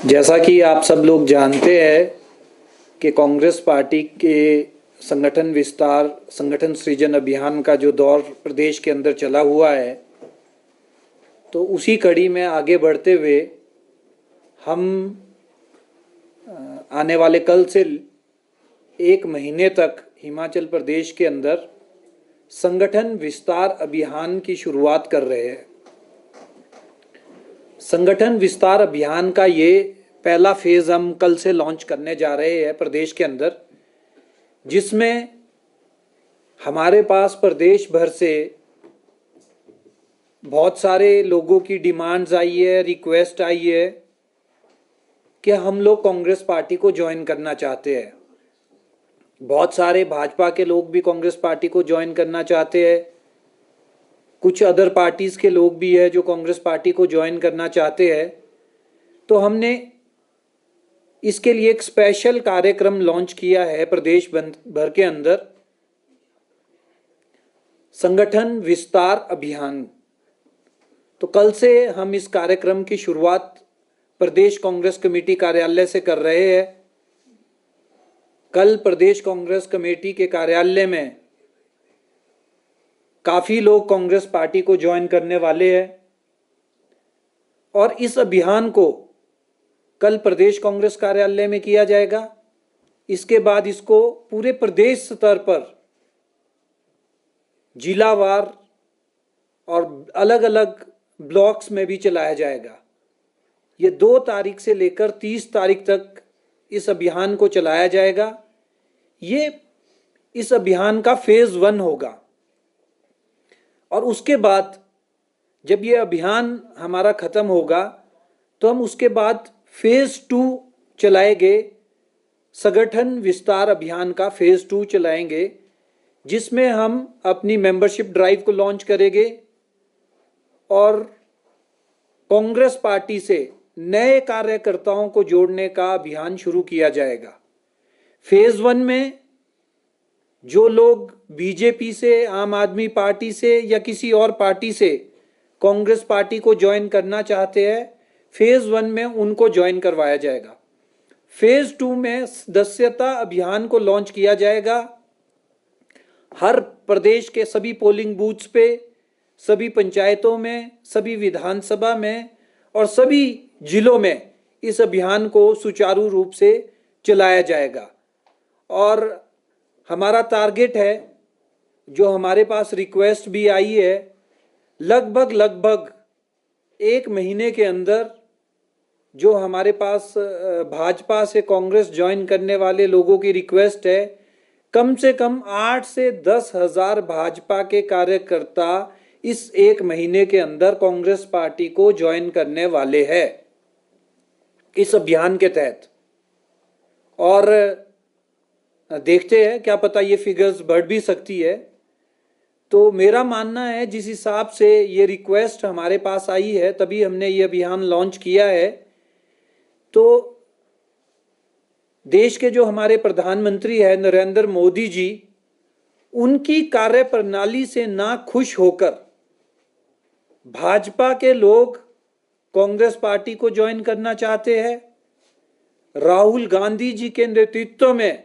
जैसा कि आप सब लोग जानते हैं कि कांग्रेस पार्टी के संगठन विस्तार, संगठन सृजन अभियान का जो दौर प्रदेश के अंदर चला हुआ है, तो उसी कड़ी में आगे बढ़ते हुए हम आने वाले कल से 1 महीने तक हिमाचल प्रदेश के अंदर संगठन विस्तार अभियान की शुरुआत कर रहे हैं। संगठन विस्तार अभियान का ये पहला फेज हम कल से लॉन्च करने जा रहे हैं प्रदेश के अंदर, जिसमें हमारे पास प्रदेश भर से बहुत सारे लोगों की डिमांड्स आई है, रिक्वेस्ट आई है कि हम लोग कांग्रेस पार्टी को ज्वाइन करना चाहते हैं। बहुत सारे भाजपा के लोग भी कांग्रेस पार्टी को ज्वाइन करना चाहते हैं, कुछ अदर पार्टीज के लोग भी है जो कांग्रेस पार्टी को ज्वाइन करना चाहते हैं। तो हमने इसके लिए एक स्पेशल कार्यक्रम लॉन्च किया है प्रदेश भर के अंदर, संगठन विस्तार अभियान। तो कल से हम इस कार्यक्रम की शुरुआत प्रदेश कांग्रेस कमेटी कार्यालय से कर रहे हैं। कल प्रदेश कांग्रेस कमेटी के कार्यालय में काफ़ी लोग कांग्रेस पार्टी को ज्वाइन करने वाले हैं और इस अभियान को कल प्रदेश कांग्रेस कार्यालय में किया जाएगा। इसके बाद इसको पूरे प्रदेश स्तर पर जिलावार और अलग अलग ब्लॉक्स में भी चलाया जाएगा। ये 2 तारीख से लेकर 30 तारीख तक इस अभियान को चलाया जाएगा। ये इस अभियान का फेज 1 होगा और उसके बाद जब ये अभियान हमारा खत्म होगा तो हम उसके बाद फेज 2 चलाएंगे। संगठन विस्तार अभियान का फेज 2 चलाएंगे, जिसमें हम अपनी मेंबरशिप ड्राइव को लॉन्च करेंगे और कांग्रेस पार्टी से नए कार्यकर्ताओं को जोड़ने का अभियान शुरू किया जाएगा। फेज 1 में जो लोग बीजेपी से, आम आदमी पार्टी से या किसी और पार्टी से कांग्रेस पार्टी को ज्वाइन करना चाहते हैं, फेज 1 में उनको ज्वाइन करवाया जाएगा। फेज 2 में सदस्यता अभियान को लॉन्च किया जाएगा। हर प्रदेश के सभी पोलिंग बूथ्स पे, सभी पंचायतों में, सभी विधानसभा में और सभी जिलों में इस अभियान को सुचारू रूप से चलाया जाएगा। और हमारा टारगेट है, जो हमारे पास रिक्वेस्ट भी आई है, लगभग 1 महीने के अंदर जो हमारे पास भाजपा से कांग्रेस ज्वाइन करने वाले लोगों की रिक्वेस्ट है, कम से कम 8 से 10 हजार भाजपा के कार्यकर्ता इस 1 महीने के अंदर कांग्रेस पार्टी को ज्वाइन करने वाले हैं इस अभियान के तहत। और देखते हैं, क्या पता ये फिगर्स बढ़ भी सकती है। तो मेरा मानना है, जिस हिसाब से ये रिक्वेस्ट हमारे पास आई है तभी हमने ये अभियान लॉन्च किया है। तो देश के जो हमारे प्रधानमंत्री है नरेंद्र मोदी जी, उनकी कार्यप्रणाली से ना खुश होकर भाजपा के लोग कांग्रेस पार्टी को ज्वाइन करना चाहते हैं। राहुल गांधी जी के नेतृत्व में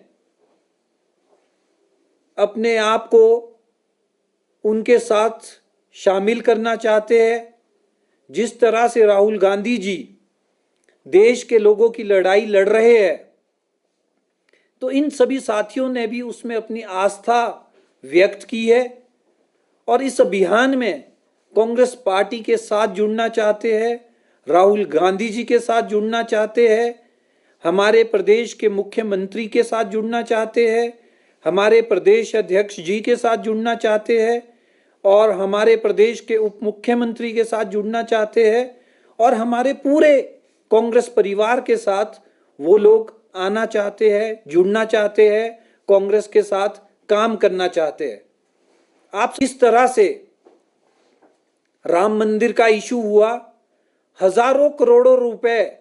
अपने आप को उनके साथ शामिल करना चाहते हैं। जिस तरह से राहुल गांधी जी देश के लोगों की लड़ाई लड़ रहे हैं, तो इन सभी साथियों ने भी उसमें अपनी आस्था व्यक्त की है और इस अभियान में कांग्रेस पार्टी के साथ जुड़ना चाहते हैं, राहुल गांधी जी के साथ जुड़ना चाहते हैं, हमारे प्रदेश के मुख्यमंत्री के साथ जुड़ना चाहते हैं, हमारे प्रदेश अध्यक्ष जी के साथ जुड़ना चाहते हैं और हमारे प्रदेश के उप मुख्यमंत्री के साथ जुड़ना चाहते हैं और हमारे पूरे कांग्रेस परिवार के साथ वो लोग आना चाहते हैं, जुड़ना चाहते हैं, कांग्रेस के साथ काम करना चाहते हैं। आप इस तरह से राम मंदिर का इशू हुआ, हजारों करोड़ों रुपए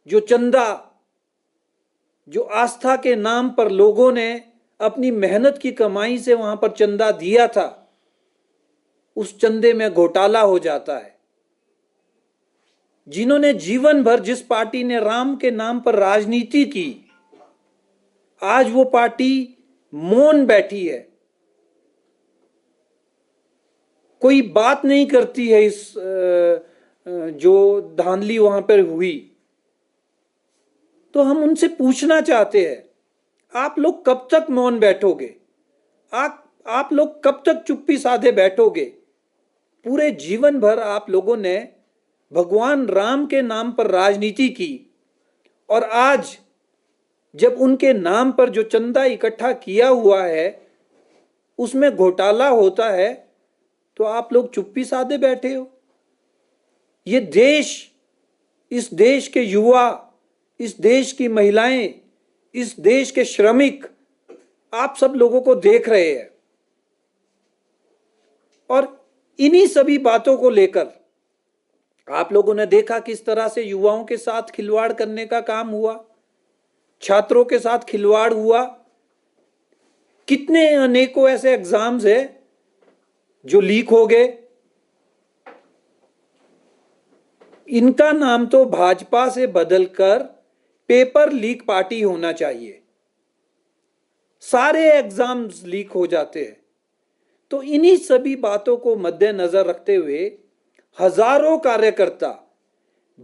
जो चंदा, जो आस्था के नाम पर लोगों ने अपनी मेहनत की कमाई से वहां पर चंदा दिया था, उस चंदे में घोटाला हो जाता है। जिन्होंने जीवन भर, जिस पार्टी ने राम के नाम पर राजनीति की, आज वो पार्टी मौन बैठी है, कोई बात नहीं करती है इस जो धांधली वहां पर हुई। तो हम उनसे पूछना चाहते हैं, आप लोग कब तक मौन बैठोगे? आप लोग कब तक चुप्पी साधे बैठोगे? पूरे जीवन भर आप लोगों ने भगवान राम के नाम पर राजनीति की, और आज जब उनके नाम पर जो चंदा इकट्ठा किया हुआ है उसमें घोटाला होता है तो आप लोग चुप्पी साधे बैठे हो। ये देश, इस देश के युवा, इस देश की महिलाएं, इस देश के श्रमिक आप सब लोगों को देख रहे हैं, और इन्हीं सभी बातों को लेकर आप लोगों ने देखा किस तरह से युवाओं के साथ खिलवाड़ करने का काम हुआ, छात्रों के साथ खिलवाड़ हुआ। कितने अनेकों ऐसे एग्जाम्स है जो लीक हो गए। इनका नाम तो भाजपा से बदलकर पेपर लीक पार्टी होना चाहिए। सारे एग्जाम्स लीक हो जाते हैं। तो इन्हीं सभी बातों को मद्देनजर रखते हुए हजारों कार्यकर्ता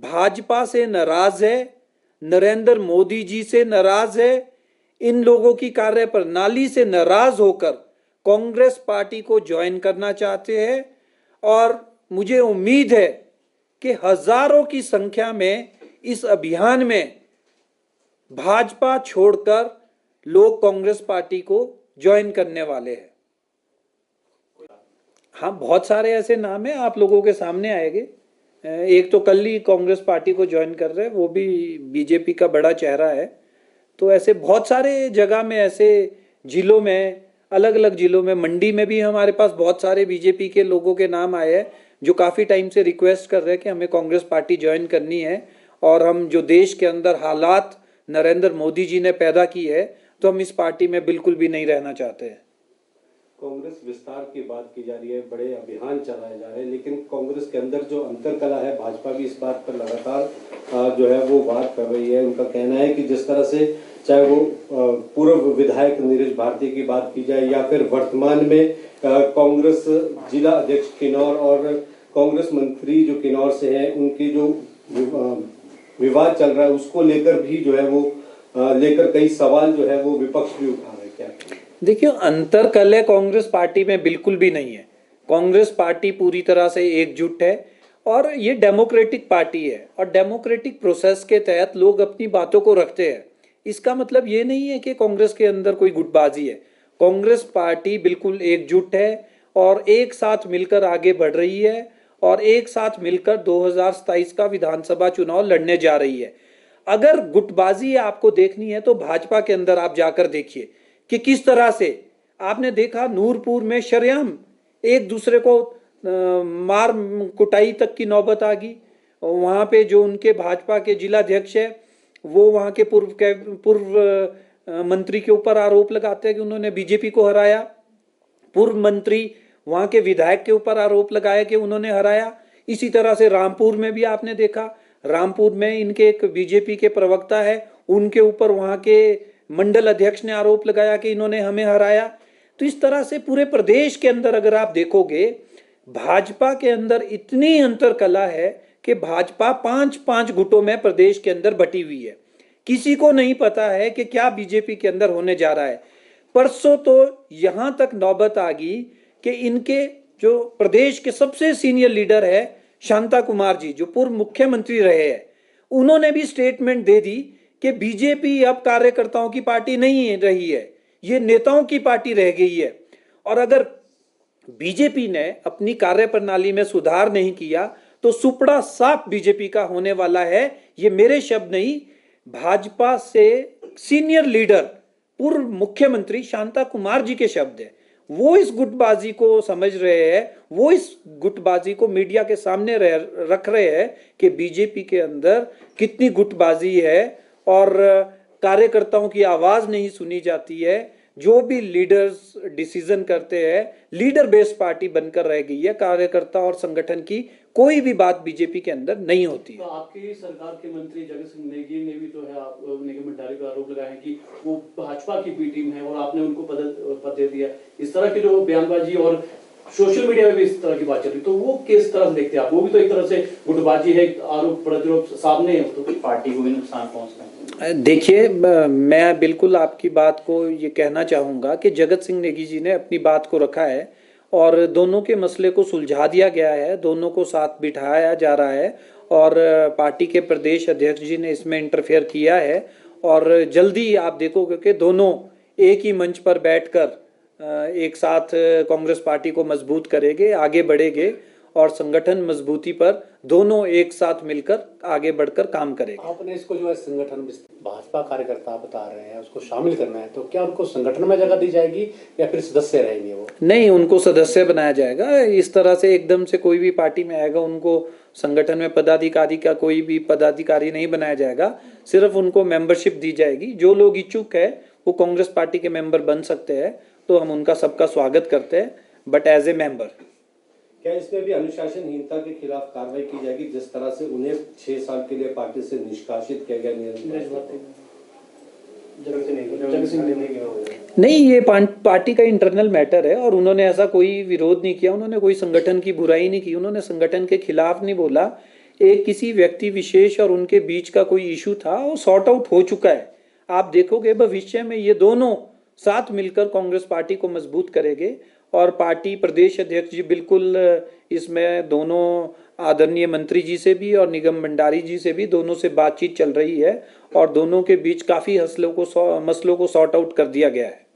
भाजपा से नाराज है, नरेंद्र मोदी जी से नाराज है, इन लोगों की कार्यप्रणाली से नाराज होकर कांग्रेस पार्टी को ज्वाइन करना चाहते हैं। और मुझे उम्मीद है कि हजारों की संख्या में इस अभियान में भाजपा छोड़कर लोग कांग्रेस पार्टी को ज्वाइन करने वाले हैं। हाँ, बहुत सारे ऐसे नाम हैं, आप लोगों के सामने आएंगे। एक तो कल ही कांग्रेस पार्टी को ज्वाइन कर रहे हैं, वो भी बीजेपी का बड़ा चेहरा है। तो ऐसे बहुत सारे जगह में, ऐसे जिलों में, अलग अलग जिलों में, मंडी में भी हमारे पास बहुत सारे बीजेपी के लोगों के नाम आए हैं जो काफ़ी टाइम से रिक्वेस्ट कर रहे हैं कि हमें कांग्रेस पार्टी ज्वाइन करनी है, और हम जो देश के अंदर हालात नरेंद्र मोदी जी ने पैदा की है तो हम इस पार्टी में बिल्कुल भी नहीं रहना चाहते हैं। कांग्रेस विस्तार की बात की जा रही है, बड़े अभियान चलाए जा रहे हैं, लेकिन कांग्रेस के अंदर जो अंतरकला है, भाजपा भी इस बात पर लगातार जो है वो बात कर रही है। उनका कहना है कि जिस तरह से चाहे वो पूर्व विधायक नीरज भारती की बात की जाए या फिर वर्तमान में कांग्रेस जिला अध्यक्ष किन्नौर और कांग्रेस मंत्री जो किन्नौर से हैं, उनकी जो विवाद चल रहा है उसको लेकर भी जो है वो लेकर कई सवाल जो है वो विपक्ष भी उठा रहे हैं। क्या देखिए, अंतरकलह कांग्रेस पार्टी में बिल्कुल भी नहीं है। कांग्रेस पार्टी पूरी तरह से एकजुट है, और ये डेमोक्रेटिक पार्टी है, और डेमोक्रेटिक प्रोसेस के तहत लोग अपनी बातों को रखते हैं। इसका मतलब ये नहीं है कि कांग्रेस के अंदर कोई गुटबाजी है। कांग्रेस पार्टी बिल्कुल एकजुट है और एक साथ मिलकर आगे बढ़ रही है, और एक साथ मिलकर 2027 का विधानसभा चुनाव लड़ने जा रही है। अगर गुटबाजी आपको देखनी है तो भाजपा के अंदर आप जाकर देखिए कि किस तरह से आपने देखा, नूरपुर में शरेआम एक दूसरे को मार कुटाई तक की नौबत आ गई। वहां पे जो उनके भाजपा के जिलाध्यक्ष है वो वहां के पूर्व मंत्री के ऊपर आरोप लगाते हैं कि उन्होंने बीजेपी को हराया। पूर्व मंत्री वहां के विधायक के ऊपर आरोप लगाया कि उन्होंने हराया। इसी तरह से रामपुर में भी आपने देखा, रामपुर में इनके एक बीजेपी के प्रवक्ता है, उनके ऊपर वहां के मंडल अध्यक्ष ने आरोप लगाया कि इन्होंने हमें हराया। तो इस तरह से पूरे प्रदेश के अंदर अगर आप देखोगे, भाजपा के अंदर इतनी अंतरकला है कि भाजपा 5-5 गुटों में प्रदेश के अंदर बटी हुई है। किसी को नहीं पता है कि क्या बीजेपी के अंदर होने जा रहा है। परसों तो यहां तक नौबत आ गई कि इनके जो प्रदेश के सबसे सीनियर लीडर है शांता कुमार जी, जो पूर्व मुख्यमंत्री रहे हैं, उन्होंने भी स्टेटमेंट दे दी कि बीजेपी अब कार्यकर्ताओं की पार्टी नहीं रही है, ये नेताओं की पार्टी रह गई है। और अगर बीजेपी ने अपनी कार्यप्रणाली में सुधार नहीं किया तो सुपड़ा साफ बीजेपी का होने वाला है। ये मेरे शब्द नहीं, भाजपा से सीनियर लीडर पूर्व मुख्यमंत्री शांता कुमार जी के शब्द है। वो इस गुटबाजी को समझ रहे हैं, वो इस गुटबाजी को मीडिया के सामने रख रहे हैं कि बीजेपी के अंदर कितनी गुटबाजी है और कार्यकर्ताओं की आवाज नहीं सुनी जाती है। जो भी लीडर्स डिसीजन करते हैं, लीडर बेस्ड पार्टी बनकर रह गई है, कार्यकर्ता और संगठन की कोई भी बात बीजेपी के अंदर नहीं होती तो है। आपकी सरकार के मंत्री जगत सिंह नेगी ने भी तो है आप निगम भंडारी पर आरोप लगाए हैं कि वो भाजपा की बी टीम है और आपने उनको पद दे दिया। इस तरह की जो बयानबाजी और सोशल मीडिया में भी इस तरह की बात चल रही, तो वो किस तरह से देखते हैं आप? वो भी तो एक तरह से गुटबाजी है, आरोप प्रत्यारोप सामने है, तो पार्टी को भी नुकसान पहुंचता है। देखिए, मैं बिल्कुल आपकी बात को ये कहना चाहूँगा कि जगत सिंह नेगी जी ने अपनी बात को रखा है और दोनों के मसले को सुलझा दिया गया है, दोनों को साथ बिठाया जा रहा है और पार्टी के प्रदेश अध्यक्ष जी ने इसमें इंटरफेयर किया है और जल्दी आप देखोगे कि दोनों एक ही मंच पर बैठकर एक साथ कांग्रेस पार्टी को मजबूत करेंगे, आगे बढ़ेंगे और संगठन मजबूती पर दोनों एक साथ मिलकर आगे बढ़कर काम करेंगे। आपने इसको जो है संगठन भाजपा कार्यकर्ता बता रहे हैं उसको शामिल करना है, तो क्या उनको संगठन में जगह दी जाएगी या फिर सदस्य रहेंगे वो? नहीं, उनको सदस्य बनाया जाएगा। इस तरह से एकदम से कोई भी पार्टी में आएगा उनको संगठन में पदाधिकारी का कोई भी पदाधिकारी नहीं बनाया जाएगा, सिर्फ उनको मेंबरशिप दी जाएगी। जो लोग इच्छुक है वो कांग्रेस पार्टी के मेंबर बन सकते हैं, तो हम उनका सबका स्वागत करते हैं, बट एज ए मेंबर। क्या इसमें भी अनुशासनहीनता के खिलाफ कार्रवाई की जाएगी, जिस तरह से उन्हें 6 साल के लिए पार्टी से निष्कासित किया गया? नहीं, ये पार्टी का इंटरनल मैटर है और उन्होंने ऐसा कोई विरोध नहीं किया, उन्होंने कोई संगठन की बुराई नहीं की, उन्होंने संगठन के खिलाफ नहीं बोला। एक किसी व्यक्ति विशेष और उनके बीच का कोई इशू था, वो सॉर्ट आउट हो चुका है। आप देखोगे भविष्य में ये दोनों साथ मिलकर कांग्रेस पार्टी को मजबूत करेंगे और पार्टी प्रदेश अध्यक्ष जी बिल्कुल इसमें दोनों आदरणीय मंत्री जी से भी और निगम भंडारी जी से भी दोनों से बातचीत चल रही है और दोनों के बीच काफी मसलों को सॉर्ट आउट कर दिया गया है।